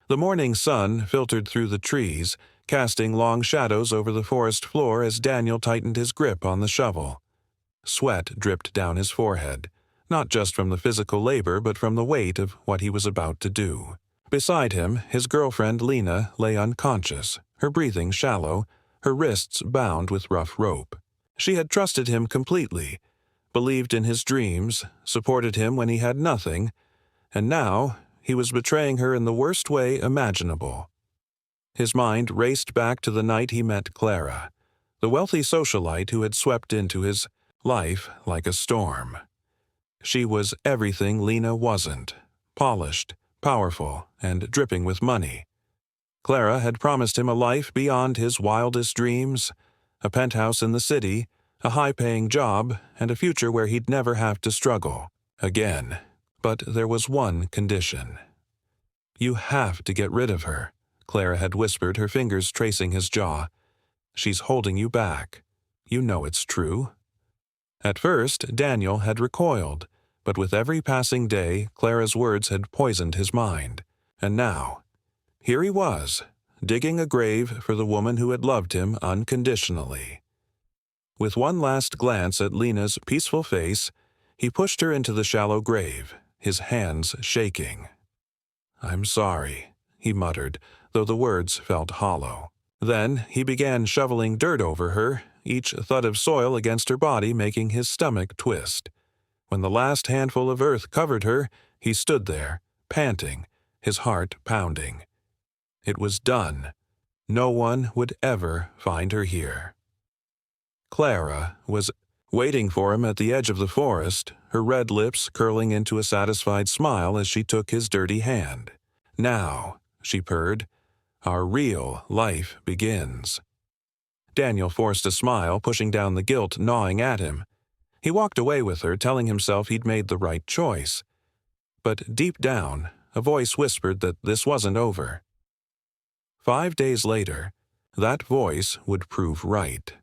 The morning sun filtered through the trees, casting long shadows over the forest floor as Daniel tightened his grip on the shovel. Sweat dripped down his forehead, not just from the physical labor but from the weight of what he was about to do. Beside him, his girlfriend Lena lay unconscious, her breathing shallow, her wrists bound with rough rope. She had trusted him completely, believed in his dreams, supported him when he had nothing, and now he was betraying her in the worst way imaginable. His mind raced back to the night he met Clara, the wealthy socialite who had swept into his life like a storm. She was everything Lena wasn't: polished, powerful, and dripping with money. Clara had promised him a life beyond his wildest dreams, a penthouse in the city, a high-paying job, and a future where he'd never have to struggle again. But there was one condition. "You have to get rid of her," Clara had whispered, her fingers tracing his jaw. "She's holding you back. You know it's true." At first, Daniel had recoiled, but with every passing day, Clara's words had poisoned his mind. And now, here he was, digging a grave for the woman who had loved him unconditionally. With one last glance at Lena's peaceful face, he pushed her into the shallow grave, his hands shaking. "I'm sorry," he muttered, though the words felt hollow. Then he began shoveling dirt over her, each thud of soil against her body making his stomach twist. When the last handful of earth covered her, he stood there, panting, his heart pounding. It was done. No one would ever find her here. Clara was waiting for him at the edge of the forest, her red lips curling into a satisfied smile as she took his dirty hand. "Now," she purred, "our real life begins." Daniel forced a smile, pushing down the guilt gnawing at him. He walked away with her, telling himself he'd made the right choice. But deep down, a voice whispered that this wasn't over. 5 days later, that voice would prove right.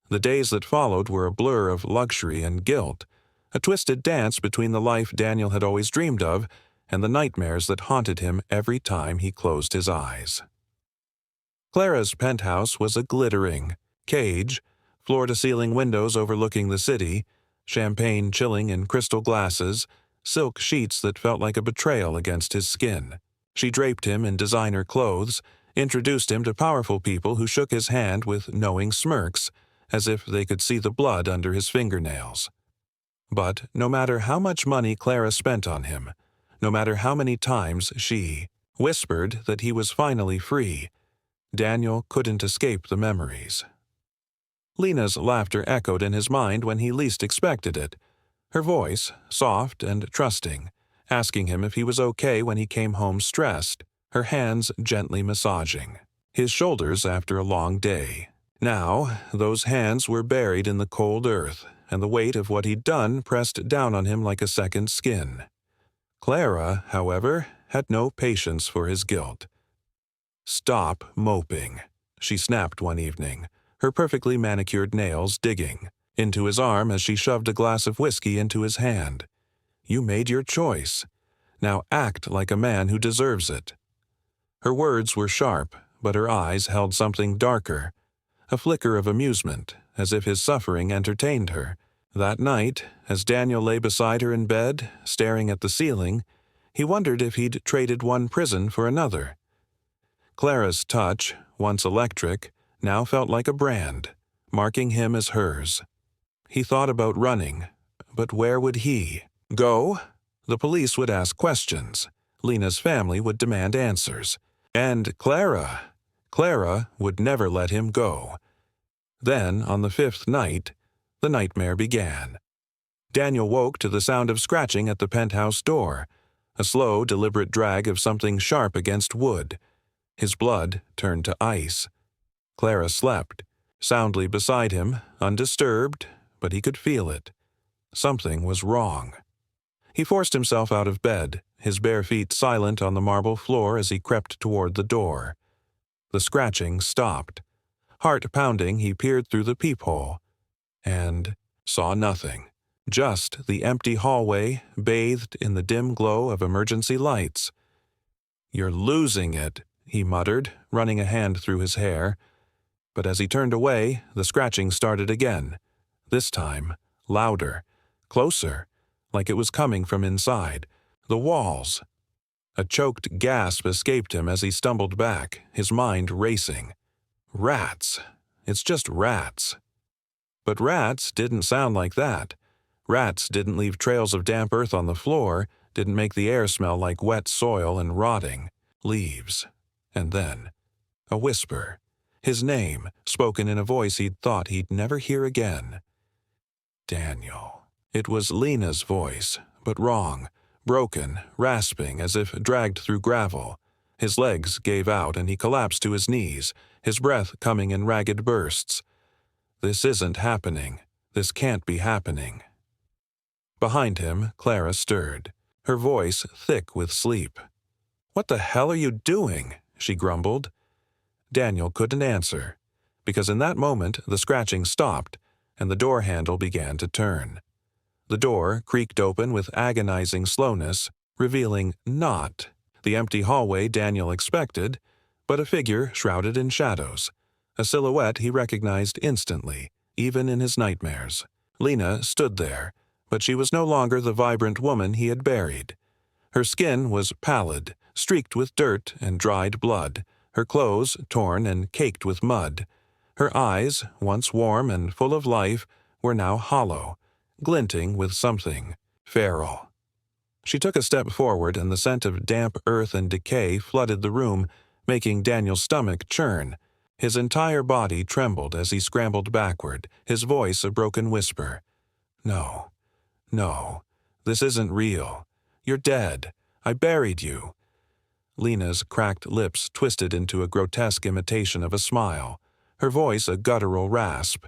The days that followed were a blur of luxury and guilt, a twisted dance between the life Daniel had always dreamed of and the nightmares that haunted him every time he closed his eyes. Clara's penthouse was a glittering cage, floor-to-ceiling windows overlooking the city, champagne chilling in crystal glasses, silk sheets that felt like a betrayal against his skin. She draped him in designer clothes, introduced him to powerful people who shook his hand with knowing smirks, as if they could see the blood under his fingernails. But no matter how much money Clara spent on him, no matter how many times she whispered that he was finally free, Daniel couldn't escape the memories. Lena's laughter echoed in his mind when he least expected it, her voice, soft and trusting, asking him if he was okay when he came home stressed, her hands gently massaging his shoulders after a long day. Now, those hands were buried in the cold earth, and the weight of what he'd done pressed down on him like a second skin. Clara, however, had no patience for his guilt. "Stop moping," she snapped one evening, her perfectly manicured nails digging into his arm as she shoved a glass of whiskey into his hand. "You made your choice. Now act like a man who deserves it." Her words were sharp, but her eyes held something darker, a flicker of amusement, as if his suffering entertained her. That night, as Daniel lay beside her in bed, staring at the ceiling, he wondered if he'd traded one prison for another. Clara's touch, once electric, now felt like a brand, marking him as hers. He thought about running, but where would he go? The police would ask questions. Lena's family would demand answers. And Clara would never let him go. Then, on the 5th night, the nightmare began. Daniel woke to the sound of scratching at the penthouse door, a slow, deliberate drag of something sharp against wood. His blood turned to ice. Clara slept, soundly beside him, undisturbed, but he could feel it. Something was wrong. He forced himself out of bed, his bare feet silent on the marble floor as he crept toward the door. The scratching stopped. Heart pounding, he peered through the peephole and saw nothing. Just the empty hallway bathed in the dim glow of emergency lights. "You're losing it," he muttered, running a hand through his hair. But as he turned away, the scratching started again. This time, louder, closer, like it was coming from inside. The walls. A choked gasp escaped him as he stumbled back, his mind racing. Rats. It's just rats. But rats didn't sound like that. Rats didn't leave trails of damp earth on the floor, didn't make the air smell like wet soil and rotting leaves. And then, a whisper. His name, spoken in a voice he'd thought he'd never hear again. Daniel. It was Lena's voice, but wrong, broken, rasping, as if dragged through gravel. His legs gave out and he collapsed to his knees, his breath coming in ragged bursts. This isn't happening. This can't be happening. Behind him, Clara stirred, her voice thick with sleep. "What the hell are you doing?" she grumbled. Daniel couldn't answer, because in that moment the scratching stopped and the door handle began to turn. The door creaked open with agonizing slowness, revealing not the empty hallway Daniel expected, but a figure shrouded in shadows, a silhouette he recognized instantly, even in his nightmares. Lena stood there, but she was no longer the vibrant woman he had buried. Her skin was pallid, streaked with dirt and dried blood, her clothes torn and caked with mud. Her eyes, once warm and full of life, were now hollow, glinting with something feral. She took a step forward, and the scent of damp earth and decay flooded the room, making Daniel's stomach churn. His entire body trembled as he scrambled backward, his voice a broken whisper. "No, no, this isn't real. You're dead. I buried you." Lena's cracked lips twisted into a grotesque imitation of a smile, her voice a guttural rasp.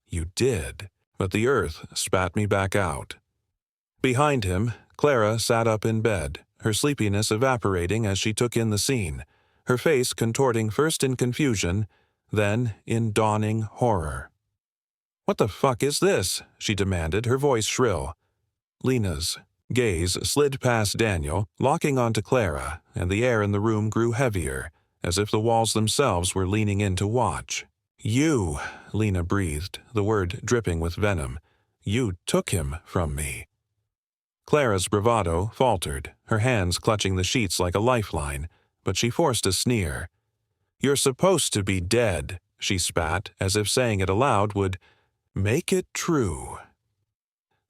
"You did, but the earth spat me back out." Behind him, Clara sat up in bed, her sleepiness evaporating as she took in the scene, her face contorting first in confusion, then in dawning horror. "What the fuck is this?" she demanded, her voice shrill. Lena's gaze slid past Daniel, locking onto Clara, and the air in the room grew heavier, as if the walls themselves were leaning in to watch. "You," Lena breathed, the word dripping with venom. "You took him from me." Clara's bravado faltered, her hands clutching the sheets like a lifeline, but she forced a sneer. "You're supposed to be dead," she spat, as if saying it aloud would make it true.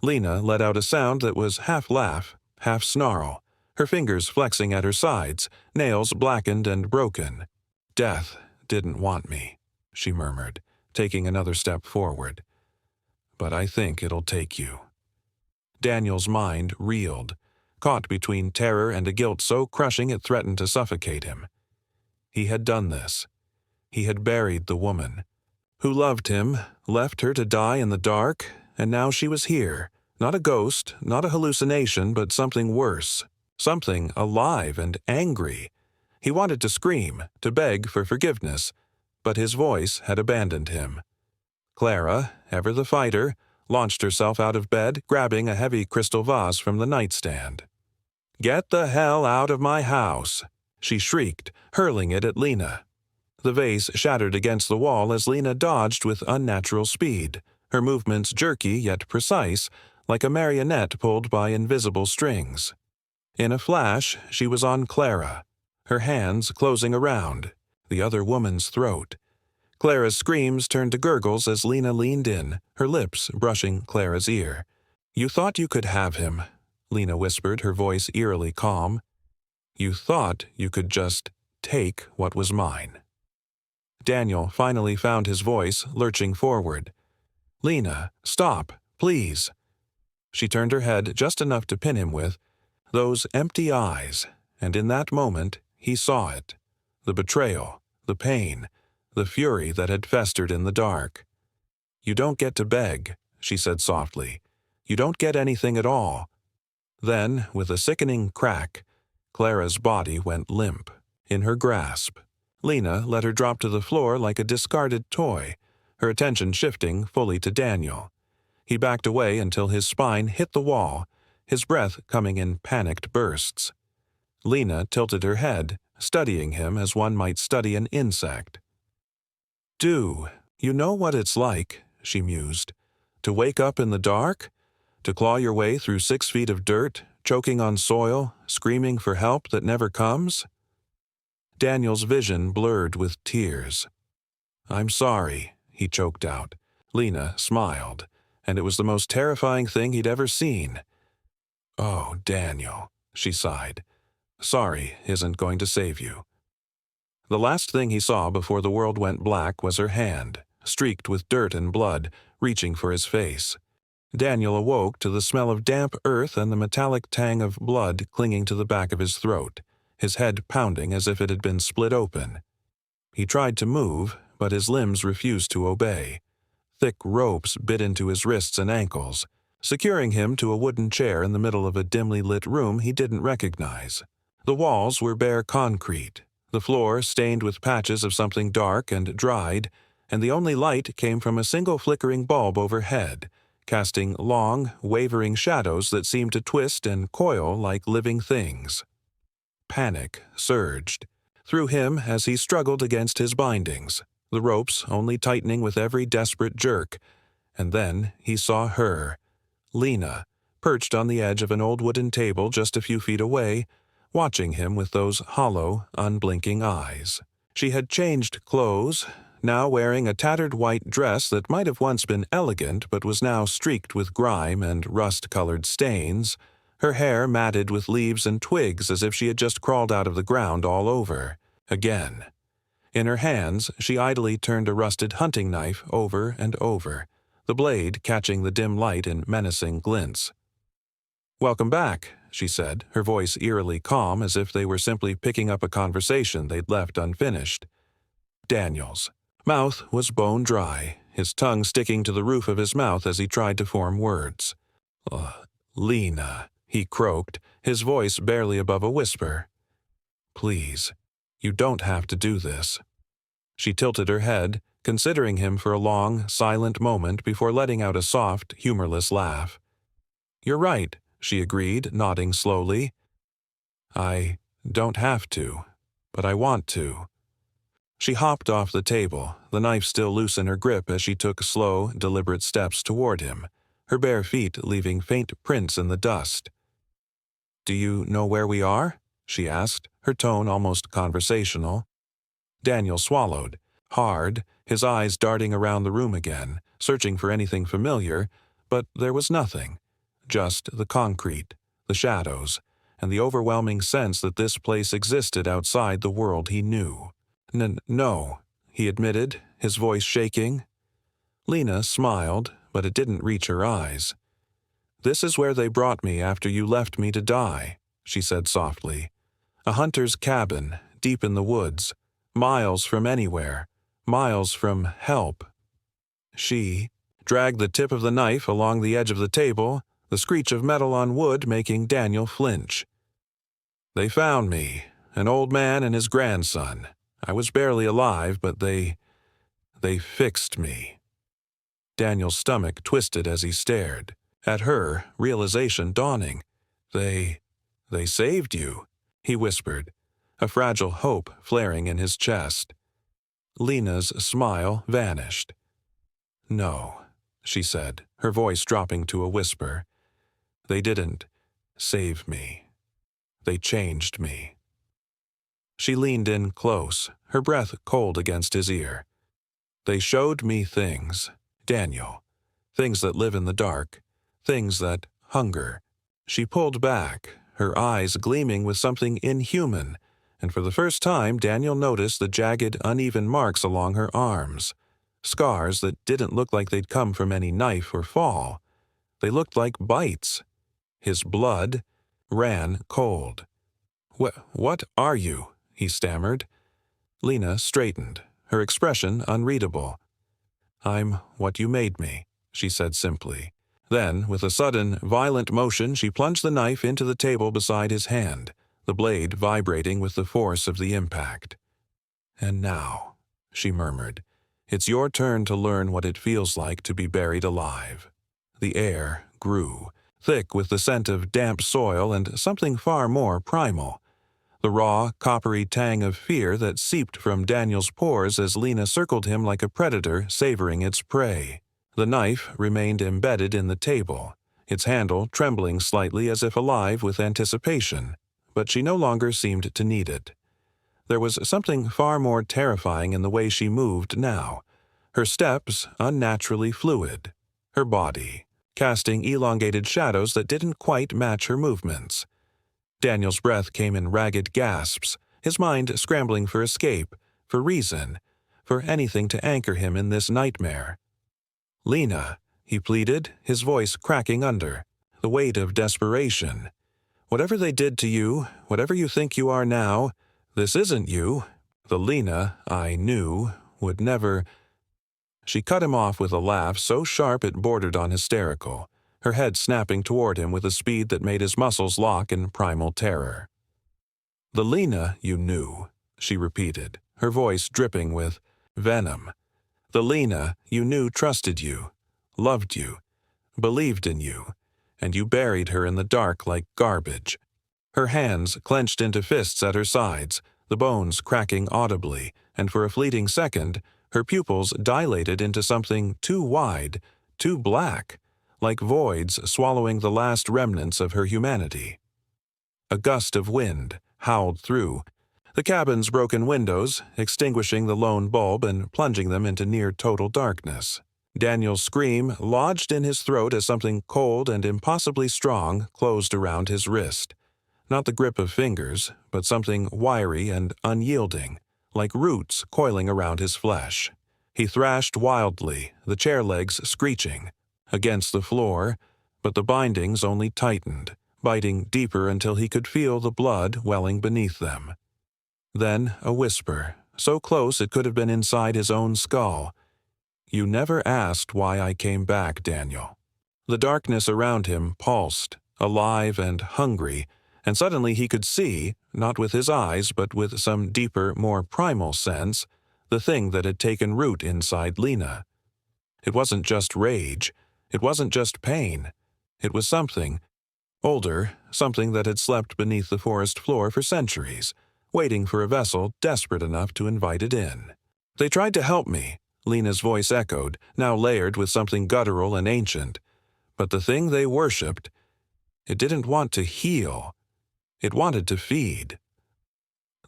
Lena let out a sound that was half laugh, half snarl, her fingers flexing at her sides, nails blackened and broken. "Death didn't want me," she murmured, taking another step forward. "But I think it'll take you." Daniel's mind reeled, caught between terror and a guilt so crushing it threatened to suffocate him. He had done this. He had buried the woman who loved him, left her to die in the dark, and now she was here. Not a ghost, not a hallucination, but something worse. Something alive and angry. He wanted to scream, to beg for forgiveness, but his voice had abandoned him. Clara, ever the fighter, launched herself out of bed, grabbing a heavy crystal vase from the nightstand. "Get the hell out of my house!" she shrieked, hurling it at Lena. The vase shattered against the wall as Lena dodged with unnatural speed, her movements jerky yet precise, like a marionette pulled by invisible strings. In a flash, she was on Clara, her hands closing around the other woman's throat. Clara's screams turned to gurgles as Lena leaned in, her lips brushing Clara's ear. "You thought you could have him," Lena whispered, her voice eerily calm. "You thought you could just take what was mine." Daniel finally found his voice, lurching forward. "Lena, stop, please." She turned her head just enough to pin him with those empty eyes, and in that moment he saw it. The betrayal, the pain, the fury that had festered in the dark. "You don't get to beg," she said softly. "You don't get anything at all." Then, with a sickening crack, Clara's body went limp in her grasp. Lena let her drop to the floor like a discarded toy, her attention shifting fully to Daniel. He backed away until his spine hit the wall, his breath coming in panicked bursts. Lena tilted her head, studying him as one might study an insect. "Do you know what it's like," she mused, "to wake up in the dark? To claw your way through 6 feet of dirt, choking on soil, screaming for help that never comes?" Daniel's vision blurred with tears. "I'm sorry," he choked out. Lena smiled, and it was the most terrifying thing he'd ever seen. "Oh, Daniel," she sighed. "Sorry isn't going to save you." The last thing he saw before the world went black was her hand, streaked with dirt and blood, reaching for his face. Daniel awoke to the smell of damp earth and the metallic tang of blood clinging to the back of his throat, his head pounding as if it had been split open. He tried to move, but his limbs refused to obey. Thick ropes bit into his wrists and ankles, securing him to a wooden chair in the middle of a dimly lit room he didn't recognize. The walls were bare concrete, the floor stained with patches of something dark and dried, and the only light came from a single flickering bulb overhead, casting long, wavering shadows that seemed to twist and coil like living things. Panic surged through him as he struggled against his bindings, the ropes only tightening with every desperate jerk, and then he saw her, Lena, perched on the edge of an old wooden table just a few feet away, watching him with those hollow, unblinking eyes. She had changed clothes, now wearing a tattered white dress that might have once been elegant but was now streaked with grime and rust-colored stains, her hair matted with leaves and twigs as if she had just crawled out of the ground all over, again. In her hands, she idly turned a rusted hunting knife over and over, the blade catching the dim light in menacing glints. "Welcome back," she said, her voice eerily calm as if they were simply picking up a conversation they'd left unfinished. Daniel's mouth was bone dry, his tongue sticking to the roof of his mouth as he tried to form words. "Lena," he croaked, his voice barely above a whisper. "Please, you don't have to do this." She tilted her head, considering him for a long, silent moment before letting out a soft, humorless laugh. "You're right," she agreed, nodding slowly. "I don't have to, but I want to." She hopped off the table, the knife still loose in her grip as she took slow, deliberate steps toward him, her bare feet leaving faint prints in the dust. "Do you know where we are?" she asked, her tone almost conversational. Daniel swallowed, hard, his eyes darting around the room again, searching for anything familiar, but there was nothing. Just the concrete, the shadows, and the overwhelming sense that this place existed outside the world he knew. No, he admitted, his voice shaking. Lena smiled, but it didn't reach her eyes. "This is where they brought me after you left me to die," she said softly. "A hunter's cabin, deep in the woods, miles from anywhere, miles from help." She dragged the tip of the knife along the edge of the table, the screech of metal on wood making Daniel flinch. "They found me, an old man and his grandson. I was barely alive, but they fixed me." Daniel's stomach twisted as he stared. At her, realization dawning. They saved you," he whispered, a fragile hope flaring in his chest. Lena's smile vanished. "No," she said, her voice dropping to a whisper. "They didn't save me. They changed me." She leaned in close, her breath cold against his ear. "They showed me things, Daniel, things that live in the dark, things that hunger." She pulled back, her eyes gleaming with something inhuman, and for the first time Daniel noticed the jagged, uneven marks along her arms, scars that didn't look like they'd come from any knife or fall. They looked like bites. His blood ran cold. What are you?" he stammered. Lena straightened, her expression unreadable. "I'm what you made me," she said simply. Then, with a sudden, violent motion, she plunged the knife into the table beside his hand, the blade vibrating with the force of the impact. "And now," she murmured, "it's your turn to learn what it feels like to be buried alive." The air grew, thick with the scent of damp soil and something far more primal. the raw, coppery tang of fear that seeped from Daniel's pores as Lena circled him like a predator savoring its prey. The knife remained embedded in the table, its handle trembling slightly as if alive with anticipation, but she no longer seemed to need it. There was something far more terrifying in the way she moved now, her steps unnaturally fluid, her body casting elongated shadows that didn't quite match her movements. Daniel's breath came in ragged gasps, his mind scrambling for escape, for reason, for anything to anchor him in this nightmare. "Lena," he pleaded, his voice cracking under, the weight of desperation. "Whatever they did to you, whatever you think you are now, this isn't you. The Lena I knew would never—" She cut him off with a laugh so sharp it bordered on hysterical, her head snapping toward him with a speed that made his muscles lock in primal terror. "The Lena you knew," she repeated, her voice dripping with venom. "The Lena you knew trusted you, loved you, believed in you, and you buried her in the dark like garbage." Her hands clenched into fists at her sides, the bones cracking audibly, and for a fleeting second, her pupils dilated into something too wide, too black, like voids swallowing the last remnants of her humanity. A gust of wind howled through the cabin's broken windows, extinguishing the lone bulb and plunging them into near-total darkness. Daniel's scream lodged in his throat as something cold and impossibly strong closed around his wrist. Not the grip of fingers, but something wiry and unyielding, like roots coiling around his flesh. He thrashed wildly, the chair legs screeching, against the floor, but the bindings only tightened, biting deeper until he could feel the blood welling beneath them. Then a whisper, so close it could have been inside his own skull. "You never asked why I came back, Daniel." The darkness around him pulsed, alive and hungry, and suddenly he could see, not with his eyes but with some deeper, more primal sense, the thing that had taken root inside Lena. It wasn't just rage, it wasn't just pain. It was something older, something that had slept beneath the forest floor for centuries, waiting for a vessel desperate enough to invite it in. "They tried to help me," Lena's voice echoed, now layered with something guttural and ancient. "But the thing they worshipped, it didn't want to heal. It wanted to feed."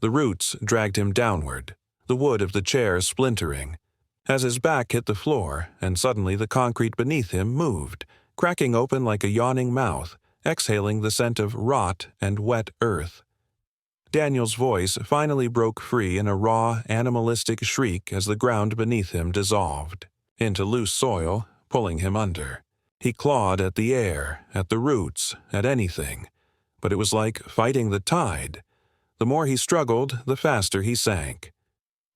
The roots dragged him downward, the wood of the chair splintering, as his back hit the floor, and suddenly the concrete beneath him moved, cracking open like a yawning mouth, exhaling the scent of rot and wet earth. Daniel's voice finally broke free in a raw, animalistic shriek as the ground beneath him dissolved into loose soil, pulling him under. He clawed at the air, at the roots, at anything, but it was like fighting the tide. The more he struggled, the faster he sank.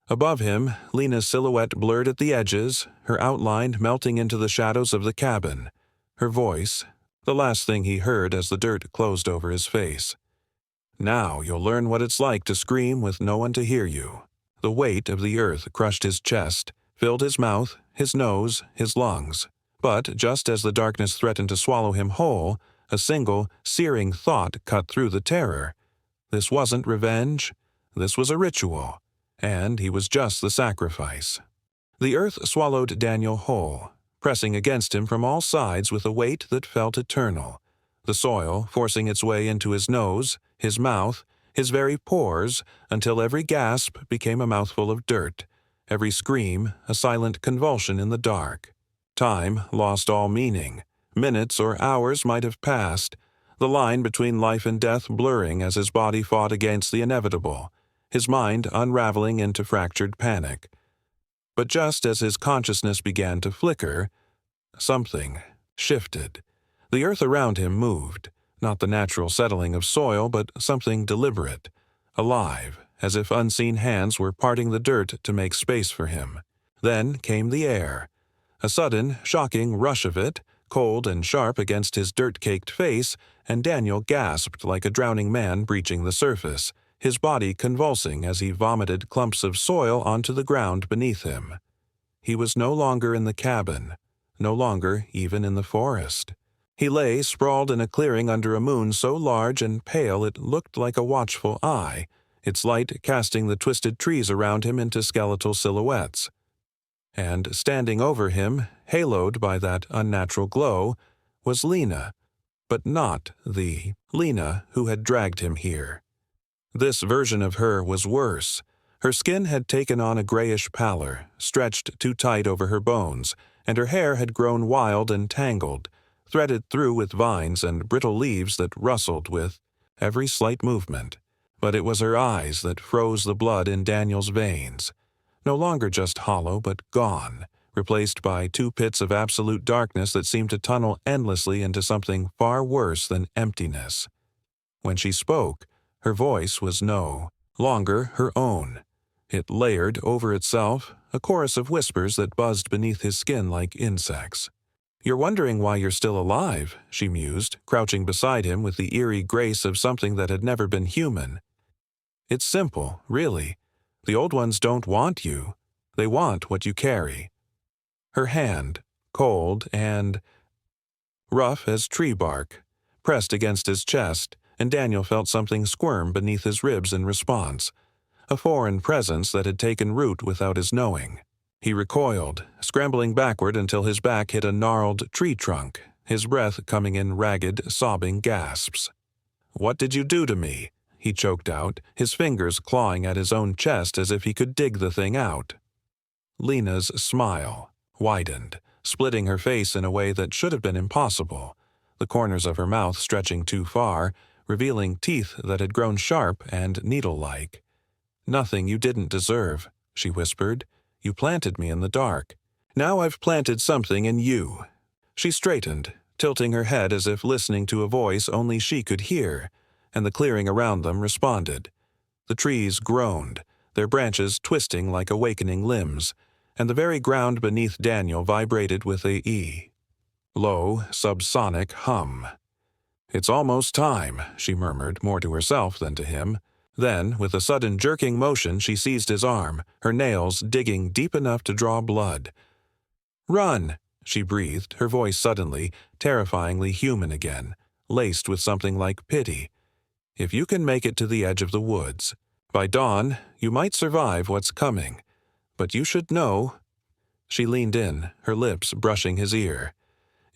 Above him, Lena's silhouette blurred at the edges, her outline melting into the shadows of the cabin. Her voice, the last thing he heard as the dirt closed over his face. "Now you'll learn what it's like to scream with no one to hear you." The weight of the earth crushed his chest, filled his mouth, his nose, his lungs. But just as the darkness threatened to swallow him whole, a single, searing thought cut through the terror. This wasn't revenge. This was a ritual, and he was just the sacrifice. The earth swallowed Daniel whole, pressing against him from all sides with a weight that felt eternal. The soil forcing its way into his nose, his mouth, his very pores, until every gasp became a mouthful of dirt, every scream a silent convulsion in the dark. Time lost all meaning. Minutes or hours might have passed, the line between life and death blurring as his body fought against the inevitable, his mind unraveling into fractured panic. But just as his consciousness began to flicker, something shifted. The earth around him moved, not the natural settling of soil, but something deliberate, alive, as if unseen hands were parting the dirt to make space for him. Then came the air. A sudden, shocking rush of it, cold and sharp against his dirt-caked face, and Daniel gasped like a drowning man breaching the surface, his body convulsing as he vomited clumps of soil onto the ground beneath him. He was no longer in the cabin, no longer even in the forest. He lay sprawled in a clearing under a moon so large and pale it looked like a watchful eye, its light casting the twisted trees around him into skeletal silhouettes. And standing over him, haloed by that unnatural glow, was Lena, but not the Lena who had dragged him here. This version of her was worse. Her skin had taken on a grayish pallor, stretched too tight over her bones, and her hair had grown wild and tangled, threaded through with vines and brittle leaves that rustled with every slight movement. But it was her eyes that froze the blood in Daniel's veins. No longer just hollow, but gone, replaced by two pits of absolute darkness that seemed to tunnel endlessly into something far worse than emptiness. When she spoke, her voice was no longer her own. It layered over itself, a chorus of whispers that buzzed beneath his skin like insects. "You're wondering why you're still alive," she mused, crouching beside him with the eerie grace of something that had never been human. "It's simple, really. The old ones don't want you. They want what you carry." Her hand, cold and rough as tree bark, pressed against his chest, and Daniel felt something squirm beneath his ribs in response, a foreign presence that had taken root without his knowing. He recoiled, scrambling backward until his back hit a gnarled tree trunk, his breath coming in ragged, sobbing gasps. "What did you do to me?" he choked out, his fingers clawing at his own chest as if he could dig the thing out. Lena's smile widened, splitting her face in a way that should have been impossible, the corners of her mouth stretching too far, revealing teeth that had grown sharp and needle-like. "Nothing you didn't deserve," she whispered. "You planted me in the dark. Now I've planted something in you." She straightened, tilting her head as if listening to a voice only she could hear, and the clearing around them responded. The trees groaned, their branches twisting like awakening limbs, and the very ground beneath Daniel vibrated with a low, subsonic hum. "It's almost time," she murmured, more to herself than to him. Then, with a sudden jerking motion, she seized his arm, her nails digging deep enough to draw blood. "Run!" she breathed, her voice suddenly, terrifyingly human again, laced with something like pity. "If you can make it to the edge of the woods, by dawn, you might survive what's coming. But you should know." She leaned in, her lips brushing his ear.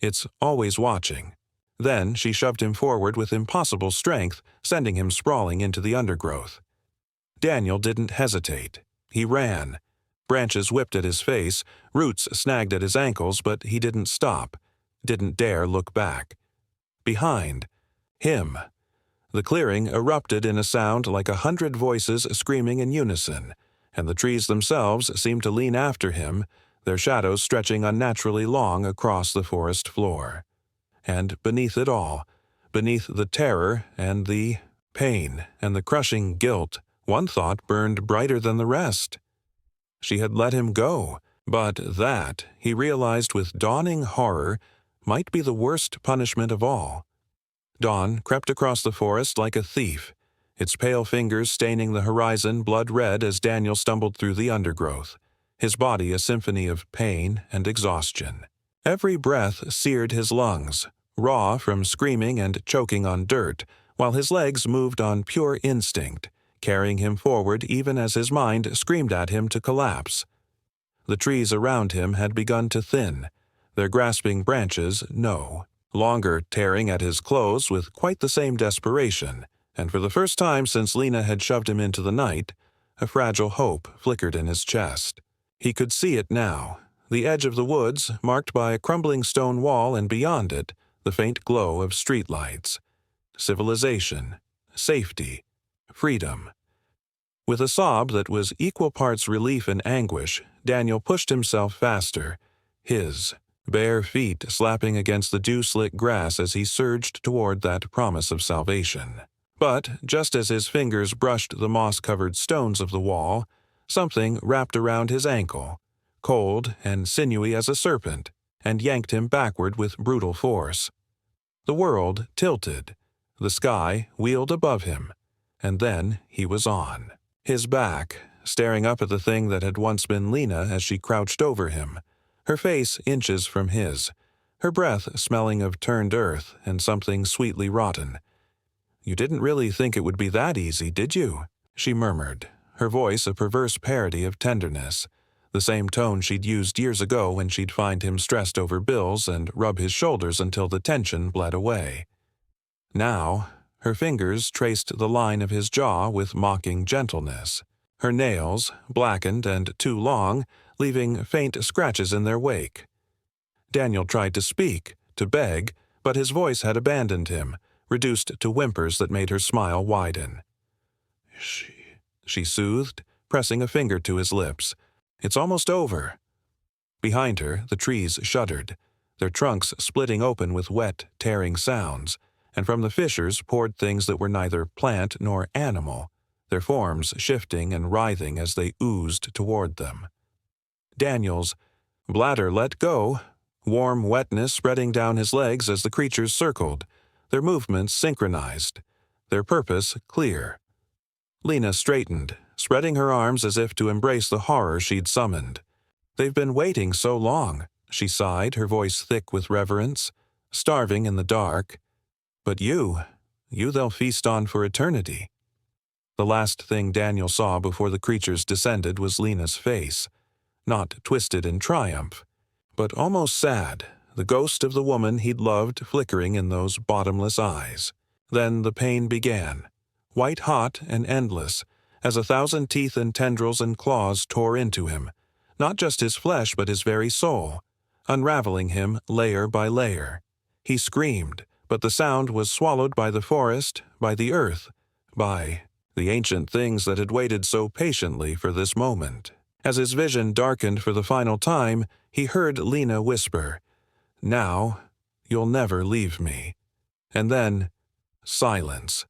"It's always watching." Then she shoved him forward with impossible strength, sending him sprawling into the undergrowth. Daniel didn't hesitate. He ran. Branches whipped at his face, roots snagged at his ankles, but he didn't stop, didn't dare look back. Behind him, the clearing erupted in a sound like 100 voices screaming in unison, and the trees themselves seemed to lean after him, their shadows stretching unnaturally long across the forest floor. And beneath it all, beneath the terror and the pain and the crushing guilt, one thought burned brighter than the rest. She had let him go, but that, he realized with dawning horror, might be the worst punishment of all. Dawn crept across the forest like a thief, its pale fingers staining the horizon blood-red as Daniel stumbled through the undergrowth, his body a symphony of pain and exhaustion. Every breath seared his lungs, raw from screaming and choking on dirt, while his legs moved on pure instinct, carrying him forward even as his mind screamed at him to collapse. The trees around him had begun to thin, their grasping branches no longer tearing at his clothes with quite the same desperation, and for the first time since Lena had shoved him into the night, a fragile hope flickered in his chest. He could see it now, the edge of the woods marked by a crumbling stone wall, and beyond it, the faint glow of streetlights. Civilization, safety, freedom. With a sob that was equal parts relief and anguish, Daniel pushed himself faster, his bare feet slapping against the dew-slick grass as he surged toward that promise of salvation. But, just as his fingers brushed the moss-covered stones of the wall, something wrapped around his ankle, cold and sinewy as a serpent, and yanked him backward with brutal force. The world tilted, the sky wheeled above him, and then he was on. His back, staring up at the thing that had once been Lena as she crouched over him, her face inches from his, her breath smelling of turned earth and something sweetly rotten. "You didn't really think it would be that easy, did you?" she murmured, her voice a perverse parody of tenderness, the same tone she'd used years ago when she'd find him stressed over bills and rub his shoulders until the tension bled away. Now, her fingers traced the line of his jaw with mocking gentleness, her nails, blackened and too long, leaving faint scratches in their wake. Daniel tried to speak, to beg, but his voice had abandoned him, reduced to whimpers that made her smile widen. She soothed, pressing a finger to his lips. "It's almost over." Behind her, the trees shuddered, their trunks splitting open with wet, tearing sounds, and from the fissures poured things that were neither plant nor animal, their forms shifting and writhing as they oozed toward them. Daniel's bladder let go, warm wetness spreading down his legs as the creatures circled, their movements synchronized, their purpose clear. Lena straightened, spreading her arms as if to embrace the horror she'd summoned. "They've been waiting so long," she sighed, her voice thick with reverence, "starving in the dark. But you they'll feast on for eternity." The last thing Daniel saw before the creatures descended was Lena's face, not twisted in triumph, but almost sad, the ghost of the woman he'd loved flickering in those bottomless eyes. Then the pain began, white-hot and endless, as 1,000 teeth and tendrils and claws tore into him, not just his flesh but his very soul, unraveling him layer by layer. He screamed, but the sound was swallowed by the forest, by the earth, by the ancient things that had waited so patiently for this moment. As his vision darkened for the final time, he heard Lena whisper, "Now, you'll never leave me." And then, silence.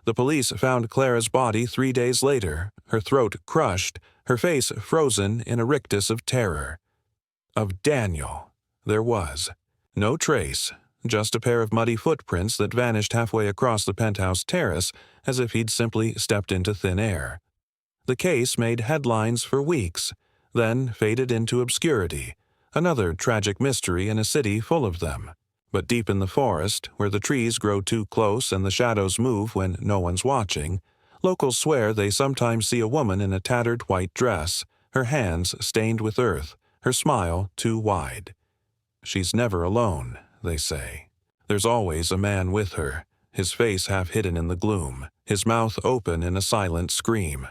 The police found Clara's body 3 days later, her throat crushed, her face frozen in a rictus of terror. Of Daniel, there was no trace, just a pair of muddy footprints that vanished halfway across the penthouse terrace as if he'd simply stepped into thin air. The case made headlines for weeks, then faded into obscurity, another tragic mystery in a city full of them. But deep in the forest, where the trees grow too close and the shadows move when no one's watching, locals swear they sometimes see a woman in a tattered white dress, her hands stained with earth, her smile too wide. She's never alone, they say. There's always a man with her, his face half hidden in the gloom, his mouth open in a silent scream.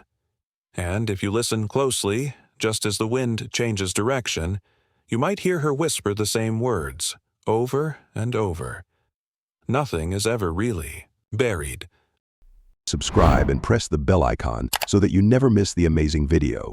And if you listen closely, just as the wind changes direction, you might hear her whisper the same words, over and over. Nothing is ever really buried. Subscribe and press the bell icon so that you never miss the amazing video.